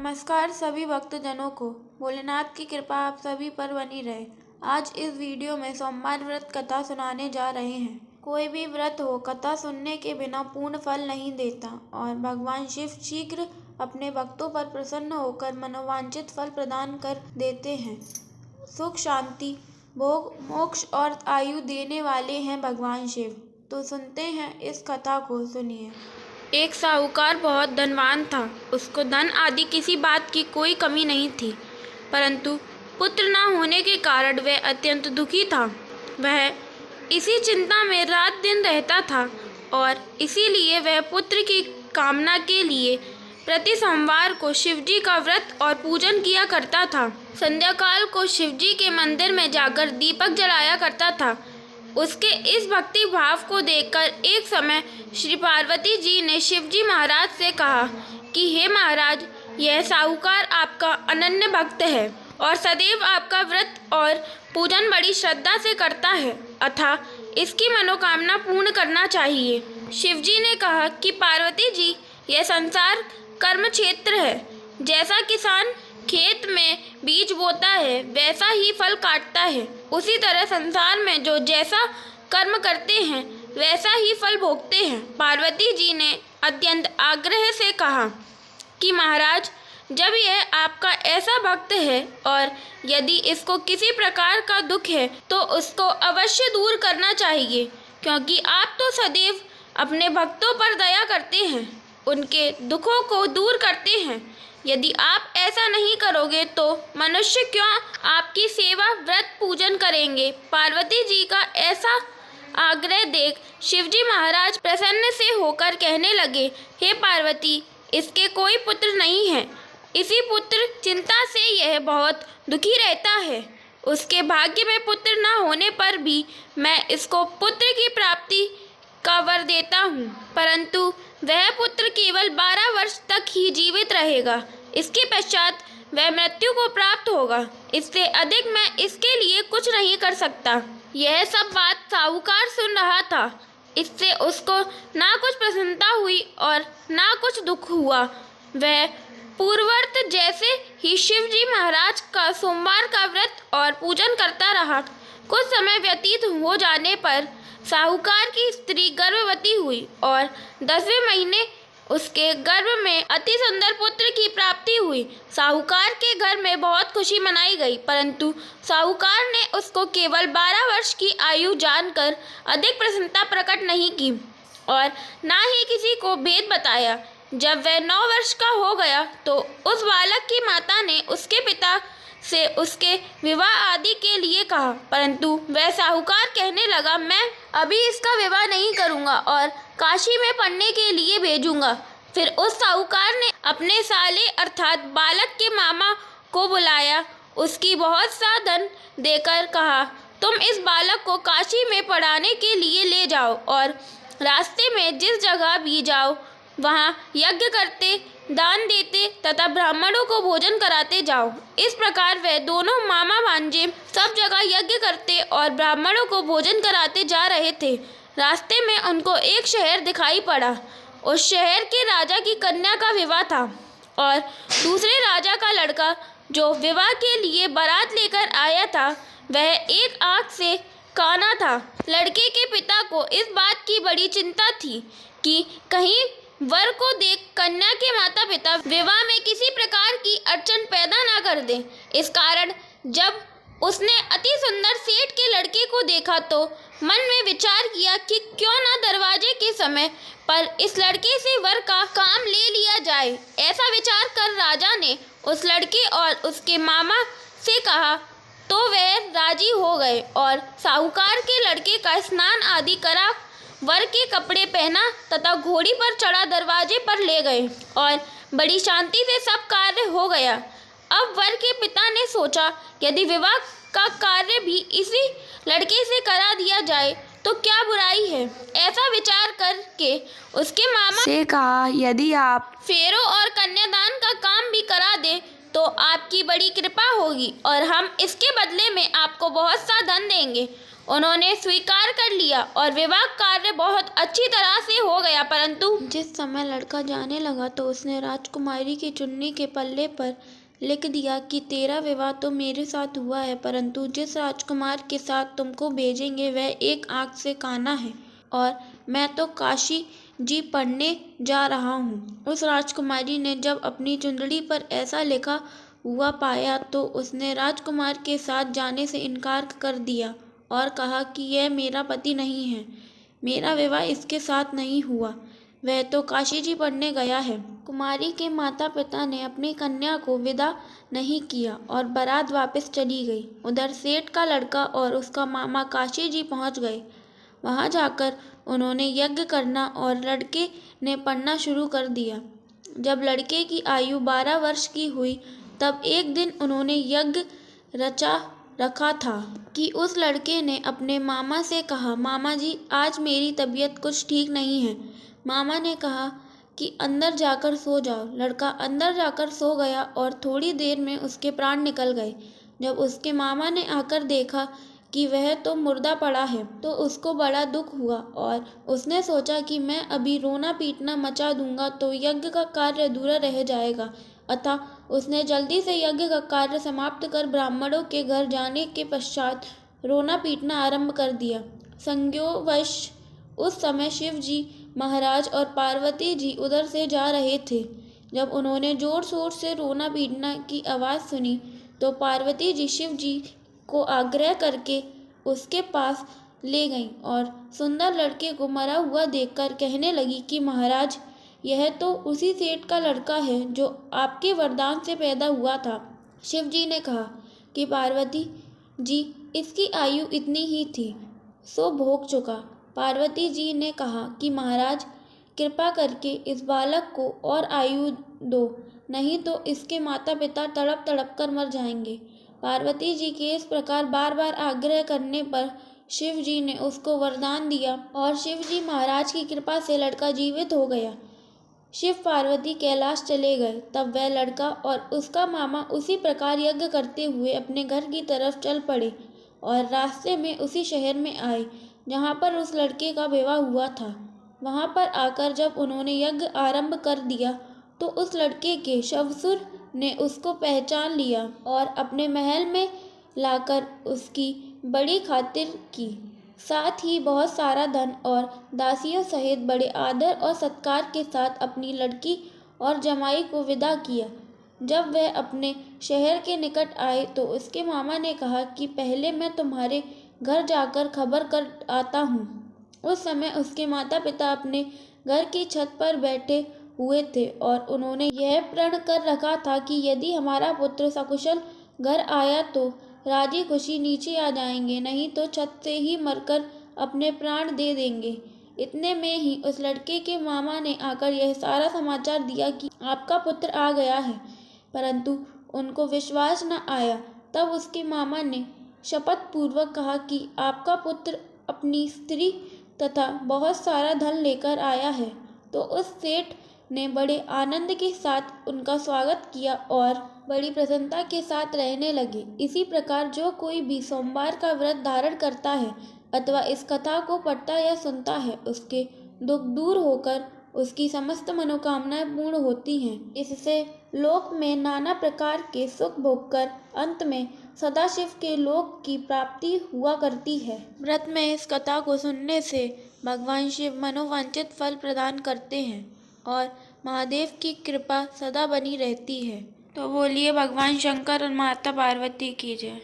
नमस्कार सभी भक्तजनों को। भोलेनाथ की कृपा आप सभी पर बनी रहे। आज इस वीडियो में सोमवार व्रत कथा सुनाने जा रहे हैं। कोई भी व्रत हो, कथा सुनने के बिना पूर्ण फल नहीं देता और भगवान शिव शीघ्र अपने भक्तों पर प्रसन्न होकर मनोवांछित फल प्रदान कर देते हैं। सुख, शांति, भोग, मोक्ष और आयु देने वाले हैं भगवान शिव। तो सुनते हैं इस कथा को। सुनिए। एक साहूकार बहुत धनवान था। उसको धन आदि किसी बात की कोई कमी नहीं थी, परंतु पुत्र न होने के कारण वह अत्यंत दुखी था। वह इसी चिंता में रात दिन रहता था और इसीलिए वह पुत्र की कामना के लिए प्रति सोमवार को शिवजी का व्रत और पूजन किया करता था। संध्या काल को शिवजी के मंदिर में जाकर दीपक जलाया करता था। उसके इस भक्ति भाव को देखकर एक समय श्री पार्वती जी ने शिवजी महाराज से कहा कि हे महाराज, यह साहूकार आपका अनन्य भक्त है और सदैव आपका व्रत और पूजन बड़ी श्रद्धा से करता है, अतः इसकी मनोकामना पूर्ण करना चाहिए। शिवजी ने कहा कि पार्वती जी, यह संसार कर्म क्षेत्र है। जैसा किसान खेत में बीज बोता है वैसा ही फल काटता है, उसी तरह संसार में जो जैसा कर्म करते हैं वैसा ही फल भोगते हैं। पार्वती जी ने अत्यंत आग्रह से कहा कि महाराज, जब यह आपका ऐसा भक्त है और यदि इसको किसी प्रकार का दुख है तो उसको अवश्य दूर करना चाहिए, क्योंकि आप तो सदैव अपने भक्तों पर दया करते हैं, उनके दुखों को दूर करते हैं। यदि आप ऐसा नहीं करोगे तो मनुष्य क्यों आपकी सेवा व्रत पूजन करेंगे। पार्वती जी का ऐसा आग्रह देख शिवजी महाराज प्रसन्न से होकर कहने लगे, हे पार्वती, इसके कोई पुत्र नहीं है। इसी पुत्र चिंता से यह बहुत दुखी रहता है। उसके भाग्य में पुत्र न होने पर भी मैं इसको पुत्र की प्राप्ति का वर देता हूँ, परंतु वह पुत्र केवल 12 वर्ष तक ही जीवित रहेगा। इसके पश्चात वह मृत्यु को प्राप्त होगा। इससे अधिक मैं इसके लिए कुछ नहीं कर सकता। यह सब बात साहूकार सुन रहा था। इससे उसको ना कुछ प्रसन्नता हुई और ना कुछ दुख हुआ। वह पूर्ववत जैसे ही शिवजी महाराज का सोमवार का व्रत और पूजन करता रहा। कुछ समय व्यतीत हो जाने पर साहूकार की स्त्री गर्भवती हुई और 10वें महीने उसके गर्भ में अति सुंदर पुत्र की प्राप्ति हुई। साहूकार के घर में बहुत खुशी मनाई गई, परंतु साहूकार ने उसको केवल 12 वर्ष की आयु जानकर अधिक प्रसन्नता प्रकट नहीं की और ना ही किसी को भेद बताया। जब वह 9 वर्ष का हो गया तो उस बालक की माता ने उसके पिता से उसके विवाह आदि के लिए कहा, परंतु वह साहूकार कहने लगा, मैं अभी इसका विवाह नहीं करूंगा और काशी में पढ़ने के लिए भेजूंगा। फिर उस साहूकार ने अपने साले अर्थात बालक के मामा को बुलाया, उसकी बहुत सा धन देकर कहा, तुम इस बालक को काशी में पढ़ाने के लिए ले जाओ और रास्ते में जिस जगह भी जाओ वहाँ यज्ञ करते, दान देते तथा ब्राह्मणों को भोजन कराते जाओ। इस प्रकार वह दोनों मामा भांजे सब जगह यज्ञ करते और ब्राह्मणों को भोजन कराते जा रहे थे। रास्ते में उनको एक शहर दिखाई पड़ा। उस शहर के राजा की कन्या का विवाह था और दूसरे राजा का लड़का जो विवाह के लिए बारात लेकर आया था वह एक आँख से काना था। लड़के के पिता को इस बात की बड़ी चिंता थी कि कहीं वर को देख कन्या के माता पिता विवाह में किसी प्रकार की अड़चन पैदा ना कर दें। इस कारण जब उसने अति सुंदर सेठ के लड़के को देखा तो मन में विचार किया कि क्यों ना दरवाजे के समय पर इस लड़के से वर का काम ले लिया जाए। ऐसा विचार कर राजा ने उस लड़के और उसके मामा से कहा तो वह राजी हो गए और साहूकार के लड़के का स्नान आदि करा, वर के कपड़े पहना तथा घोड़ी पर चढ़ा दरवाजे पर ले गए और बड़ी शांति से सब कार्य हो गया। अब वर के पिता ने सोचा, यदि विवाह का कार्य भी इसी लड़के से करा दिया जाए तो क्या बुराई है। ऐसा विचार करके उसके मामा से कहा, यदि आप फेरों और कन्यादान का काम भी करा दे तो आपकी बड़ी कृपा होगी और हम इसके बदले में आपको बहुत सा धन देंगे। उन्होंने स्वीकार कर लिया और विवाह कार्य बहुत अच्छी तरह से हो गया। परंतु जिस समय लड़का जाने लगा तो उसने राजकुमारी की चुन्नी के पल्ले पर लिख दिया कि तेरा विवाह तो मेरे साथ हुआ है, परंतु जिस राजकुमार के साथ तुमको भेजेंगे वह एक आंख से काना है और मैं तो काशी जी पढ़ने जा रहा हूँ। उस राजकुमारी ने जब अपनी चुंदड़ी पर ऐसा लिखा हुआ पाया तो उसने राजकुमार के साथ जाने से इनकार कर दिया और कहा कि यह मेरा पति नहीं है, मेरा विवाह इसके साथ नहीं हुआ, वह तो काशी जी पढ़ने गया है। कुमारी के माता पिता ने अपनी कन्या को विदा नहीं किया और बारात वापस चली गई। उधर सेठ का लड़का और उसका मामा काशी जी पहुंच गए। वहां जाकर उन्होंने यज्ञ करना और लड़के ने पढ़ना शुरू कर दिया। जब लड़के की आयु 12 वर्ष की हुई तब एक दिन उन्होंने यज्ञ रचा रखा था कि उस लड़के ने अपने मामा से कहा, मामा जी आज मेरी तबीयत कुछ ठीक नहीं है। मामा ने कहा कि अंदर जाकर सो जाओ। लड़का अंदर जाकर सो गया और थोड़ी देर में उसके प्राण निकल गए। जब उसके मामा ने आकर देखा कि वह तो मुर्दा पड़ा है तो उसको बड़ा दुख हुआ और उसने सोचा कि मैं अभी रोना पीटना मचा दूंगा तो यज्ञ का कार्य अधूरा रह जाएगा। अतः उसने जल्दी से यज्ञ का कार्य समाप्त कर ब्राह्मणों के घर जाने के पश्चात रोना पीटना आरंभ कर दिया। संयोगवश उस समय शिव जी महाराज और पार्वती जी उधर से जा रहे थे। जब उन्होंने जोर शोर से रोना पीटना की आवाज़ सुनी तो पार्वती जी शिव जी को आग्रह करके उसके पास ले गईं और सुंदर लड़के को मरा हुआ देखकर कहने लगी कि महाराज यह तो उसी सेठ का लड़का है जो आपके वरदान से पैदा हुआ था। शिव जी ने कहा कि पार्वती जी इसकी आयु इतनी ही थी सो भोग चुका। पार्वती जी ने कहा कि महाराज कृपा करके इस बालक को और आयु दो, नहीं तो इसके माता पिता तड़प तड़प कर मर जाएंगे। पार्वती जी के इस प्रकार बार बार आग्रह करने पर शिव जी ने उसको वरदान दिया और शिव जी महाराज की कृपा से लड़का जीवित हो गया। शिव पार्वती कैलाश चले गए। तब वह लड़का और उसका मामा उसी प्रकार यज्ञ करते हुए अपने घर की तरफ चल पड़े और रास्ते में उसी शहर में आए जहाँ पर उस लड़के का विवाह हुआ था। वहाँ पर आकर जब उन्होंने यज्ञ आरंभ कर दिया तो उस लड़के के शवसुर ने उसको पहचान लिया और अपने महल में लाकर उसकी बड़ी खातिर की। साथ ही बहुत सारा धन और दासियों सहित बड़े आदर और सत्कार के साथ अपनी लड़की और जमाई को विदा किया। जब वह अपने शहर के निकट आए तो उसके मामा ने कहा कि पहले मैं तुम्हारे घर जाकर खबर कर आता हूँ। उस समय उसके माता पिता अपने घर की छत पर बैठे हुए थे और उन्होंने यह प्रण कर रखा था कि यदि हमारा पुत्र सकुशल घर आया तो राजी खुशी नीचे आ जाएंगे, नहीं तो छत से ही मरकर अपने प्राण दे देंगे। इतने में ही उस लड़के के मामा ने आकर यह सारा समाचार दिया कि आपका पुत्र आ गया है, परंतु उनको विश्वास न आया। तब उसके मामा ने शपथ पूर्वक कहा कि आपका पुत्र अपनी स्त्री तथा बहुत सारा धन लेकर आया है। तो उस सेठ ने बड़े आनंद के साथ उनका स्वागत किया और बड़ी प्रसन्नता के साथ रहने लगे। इसी प्रकार जो कोई भी सोमवार का व्रत धारण करता है अथवा इस कथा को पढ़ता या सुनता है उसके दुख दूर होकर उसकी समस्त मनोकामनाएं पूर्ण होती हैं। इससे लोक में नाना प्रकार के सुख भोगकर अंत में सदाशिव के लोक की प्राप्ति हुआ करती है। व्रत में इस कथा को सुनने से भगवान शिव मनोवांछित फल प्रदान करते हैं और महादेव की कृपा सदा बनी रहती है। तो बोलिए भगवान शंकर और माता पार्वती की जय।